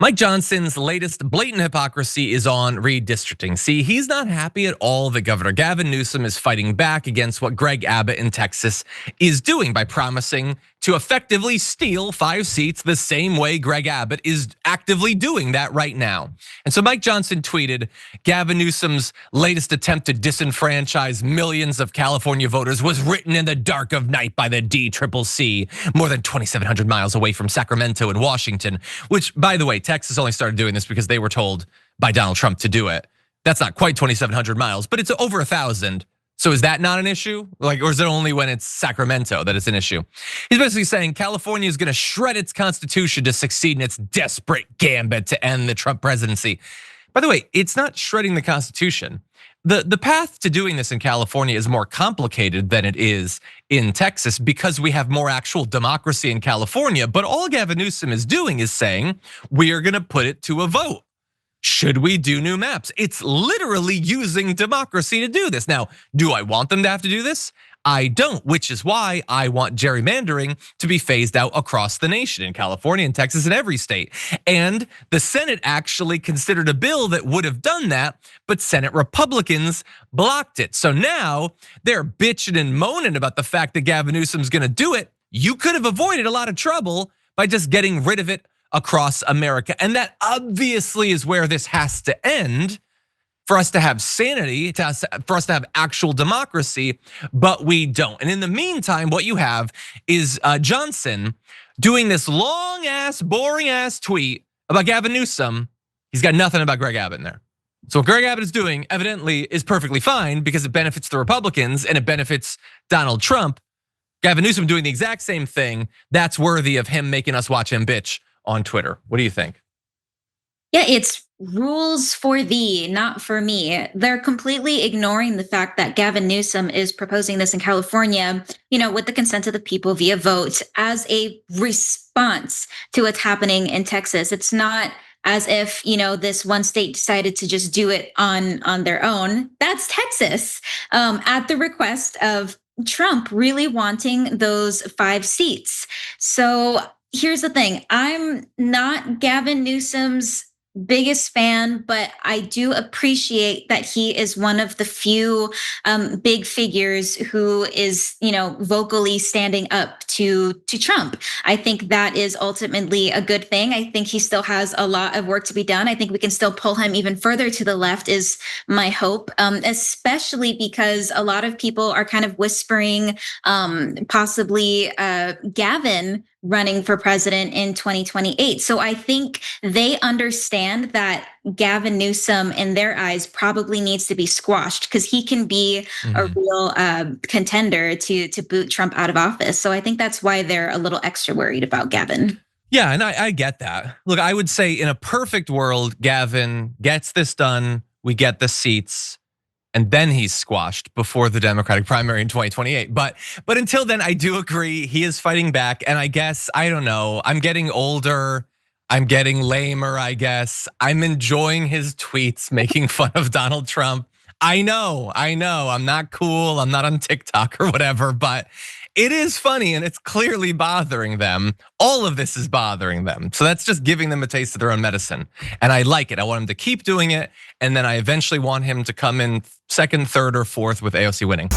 Mike Johnson's latest blatant hypocrisy is on redistricting. See, he's not happy at all that Governor Gavin Newsom is fighting back against what Greg Abbott in Texas is doing by promising to effectively steal 5 seats the same way Greg Abbott is actively doing that right now. And so Mike Johnson tweeted, Gavin Newsom's latest attempt to disenfranchise millions of California voters was written in the dark of night by the DCCC, more than 2,700 miles away from Sacramento and Washington, which, by the way, Texas only started doing this because they were told by Donald Trump to do it. That's not quite 2,700 miles, but it's over 1,000. So is that not an issue? Or is it only when it's Sacramento that it's an issue? He's basically saying California is gonna shred its constitution to succeed in its desperate gambit to end the Trump presidency. By the way, it's not shredding the Constitution. The path to doing this in California is more complicated than it is in Texas because we have more actual democracy in California. But all Gavin Newsom is doing is saying, we are gonna put it to a vote. Should we do new maps? It's literally using democracy to do this. Now, do I want them to have to do this? I don't, which is why I want gerrymandering to be phased out across the nation in California and Texas and every state. And the Senate actually considered a bill that would have done that, but Senate Republicans blocked it. So now they're bitching and moaning about the fact that Gavin Newsom's gonna do it. You could have avoided a lot of trouble by just getting rid of it across America. And that obviously is where this has to end for us to have sanity, for us to have actual democracy, but we don't. And in the meantime, what you have is Johnson doing this long ass, boring ass tweet about Gavin Newsom. He's got nothing about Greg Abbott in there. So what Greg Abbott is doing evidently is perfectly fine because it benefits the Republicans and it benefits Donald Trump. Gavin Newsom doing the exact same thing, that's worthy of him making us watch him bitch on Twitter. What do you think? Yeah, it's rules for thee, not for me. They're completely ignoring the fact that Gavin Newsom is proposing this in California, with the consent of the people via vote as a response to what's happening in Texas. It's not as if, this one state decided to just do it on their own. That's Texas, at the request of Trump really wanting those 5 seats. So here's the thing, I'm not Gavin Newsom's biggest fan, but I do appreciate that he is one of the few big figures who is, vocally standing up to Trump. I think that is ultimately a good thing. I think he still has a lot of work to be done. I think we can still pull him even further to the left is my hope, especially because a lot of people are kind of whispering possibly Gavin running for president in 2028. So I think they understand that Gavin Newsom, in their eyes, probably needs to be squashed because he can be a real contender to boot Trump out of office. So I think that's why they're a little extra worried about Gavin. Yeah, and I get that. Look, I would say in a perfect world, Gavin gets this done, we get the seats, and then he's squashed before the Democratic primary in 2028. But until then, I do agree he is fighting back. And I guess, I don't know, I'm getting older, I'm getting lamer, I guess. I'm enjoying his tweets making fun of Donald Trump. I know, I'm not cool, I'm not on TikTok or whatever, but it is funny and it's clearly bothering them. All of this is bothering them. So that's just giving them a taste of their own medicine. And I like it. I want him to keep doing it. And then I eventually want him to come in second, third, or fourth with AOC winning.